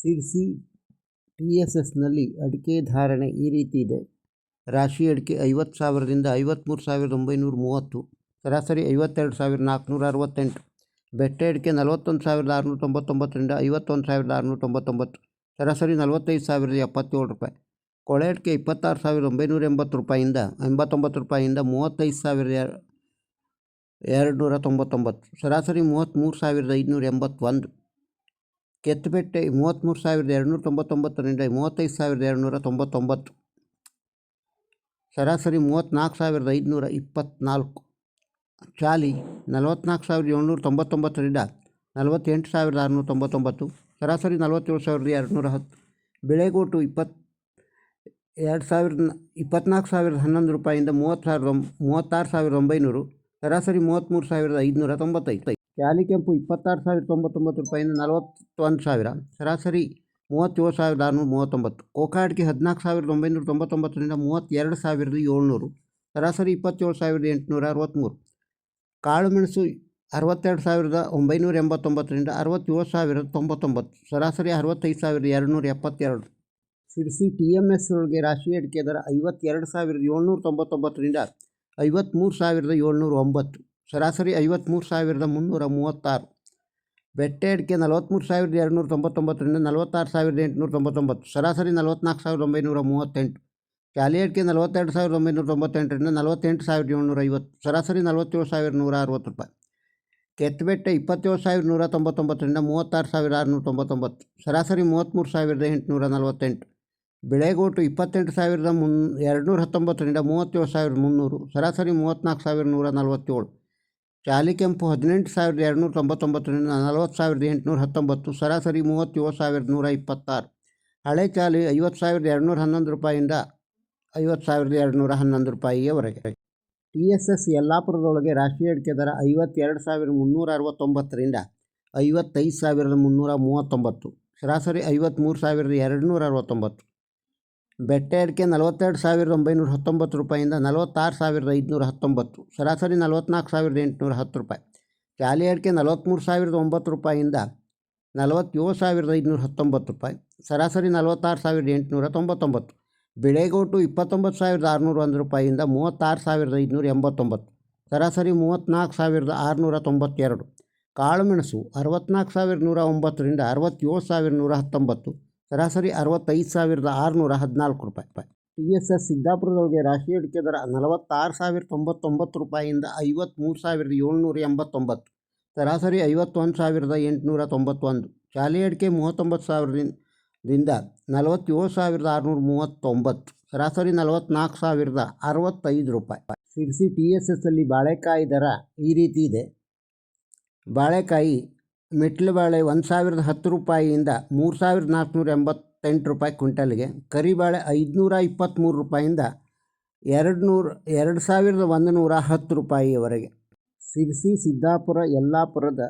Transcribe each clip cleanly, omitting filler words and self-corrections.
ಸಿರ್ಸಿ TSSನಲ್ಲಿ ಅಡಿಕೆ ಧಾರಣೆ ಈ ರೀತಿ ಇದೆ. ರಾಶಿ ಅಡಿಕೆ 50,000ದಿಂದ 53,930, ಸರಾಸರಿ 52,468. ಬೆಟ್ಟೆ ಅಡಿಕೆ 41,699ರಿಂದ 51,699, ಸರಾಸರಿ 45,077 ರೂಪಾಯಿ. ಕೊಳೆ ಅಡಿಕೆ 26,980 ರೂಪಾಯಿಂದ 89 ರೂಪಾಯಿಂದ 35,299, ಸರಾಸರಿ 33,581. ಕೆತ್ತಬೆಟ್ಟೆ 33,299ರಿಂದ 35,299, ಸರಾಸರಿ 34,524. ಚಾಲಿ 44,799ರಿಂದ 48,699, ಸರಾಸರಿ 47,210. ಬೆಳೆಗೋಟು 24,011 ರೂಪಾಯಿಂದ 36,900, ಸರಾಸರಿ 33,595. ಚಾಲಿ ಕೆಂಪು 26,099 ರೂಪಾಯಿಂದ 41,000, ಸರಾಸರಿ 37,639. ಕೋಕಾ ಅಡಿಕೆ 14,999ರಿಂದ 32,700, ಸರಾಸರಿ 27,863. ಕಾಳುಮೆಣಸು 62,989ರಿಂದ 67,099, ಸರಾಸರಿ 65,272. ಸಿರ್ಸಿ TMS ಒಳಗೆ ರಾಶಿ ಅಡಿಕೆ ದರ 52,799ರಿಂದ 53,709, ಸರಾಸರಿ 53,336. ಬೆಟ್ಟೆ ಅಡಿಕೆ 43,299ರಿಂದ 46,899, ಸರಾಸರಿ 44,938. ಚಾಲಿ ಅಡಿಕೆ 42,998ರಿಂದ 48,750, ಸರಾಸರಿ 47,160 ರೂಪಾಯಿ. ಕೆತ್ತಬೆಟ್ಟೆ 27,199ರಿಂದ 36,699, ಸರಾಸರಿ 33,848. ಬೆಳೆಗೋಟು 28,219ರಿಂದ 37,300, ಸರಾಸರಿ 34,147. ಚಾಲಿ ಕೆಂಪು 18,299ರಿಂದ 40,819, ಸರಾಸರಿ 37,126. ಹಳೆ ಚಾಲಿ 50,211 ರೂಪಾಯಿಂದ 50,211 ರೂಪಾಯಿಯವರೆಗೆ. TSS ಯಲ್ಲಾಪುರದೊಳಗೆ ರಾಶಿ ಅಡಿಕೆ ದರ 52,369ರಿಂದ 55,339, ಸರಾಸರಿ 53,269. ಬೆಟ್ಟೆ ಅಡಿಕೆ 42,919 ರೂಪಾಯಿಂದ 46,519, ಸರಾಸರಿ 44,810 ರೂಪಾಯಿ. ಚಾಲಿ ಅಡಿಕೆ 43,009 ರೂಪಾಯಿಂದ 47,519 ರೂಪಾಯಿ, ಸರಾಸರಿ 46,899. ಬೆಳೆಗೋಟು 29,601 ರೂಪಾಯಿಂದ 36,589, ಸರಾಸರಿ 34,692. ಕಾಳುಮೆಣಸು 64,109ರಿಂದ 67,119, ಸರಾಸರಿ 65,614 ರೂಪಾಯಿ. TSS ಸಿದ್ದಾಪುರದೊಳಗೆ ರಾಶಿ ಅಡಿಕೆ ದರ 46,099 ರೂಪಾಯಿಂದ 53,789, ಸರಾಸರಿ 51,891. ಚಾಲಿ ಅಡಿಕೆ 39,000ರಿಂದ 47,639, ಸರಾಸರಿ 44,065 ರೂಪಾಯಿ. ಸಿರ್ಸಿ TSSಲ್ಲಿ ಬಾಳೆಕಾಯಿ ದರ ಈ ರೀತಿ ಇದೆ. ಬಾಳೆಕಾಯಿ ಮೆಟ್ಲು ಬಾಳೆ 1,010 ರೂಪಾಯಿಯಿಂದ 3,488 ರೂಪಾಯಿ ಕ್ವಿಂಟಲ್ಗೆ. ಕರಿಬಾಳೆ 523 ರೂಪಾಯಿಂದ 2,110 ರೂಪಾಯಿಯವರೆಗೆ. ಸಿರ್ಸಿ, ಸಿದ್ದಾಪುರ, ಯಲ್ಲಾಪುರದ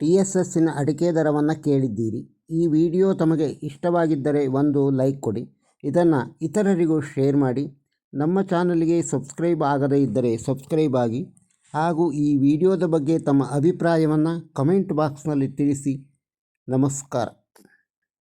TSSನ ಅಡಿಕೆ ದರವನ್ನು ಕೇಳಿದ್ದೀರಿ. ಈ ವಿಡಿಯೋ ತಮಗೆ ಇಷ್ಟವಾಗಿದ್ದರೆ ಒಂದು ಲೈಕ್ ಕೊಡಿ, ಇದನ್ನು ಇತರರಿಗೂ ಶೇರ್ ಮಾಡಿ. ನಮ್ಮ ಚಾನಲ್ಗೆ ಸಬ್ಸ್ಕ್ರೈಬ್ ಆಗದೇ ಇದ್ದರೆ ಸಬ್ಸ್ಕ್ರೈಬ್ ಆಗಿ, ಹಾಗೂ ಈ ವಿಡಿಯೋದ ಬಗ್ಗೆ ತಮ್ಮ ಅಭಿಪ್ರಾಯವನ್ನು ಕಮೆಂಟ್ ಬಾಕ್ಸ್ನಲ್ಲಿ ತಿಳಿಸಿ. ನಮಸ್ಕಾರ.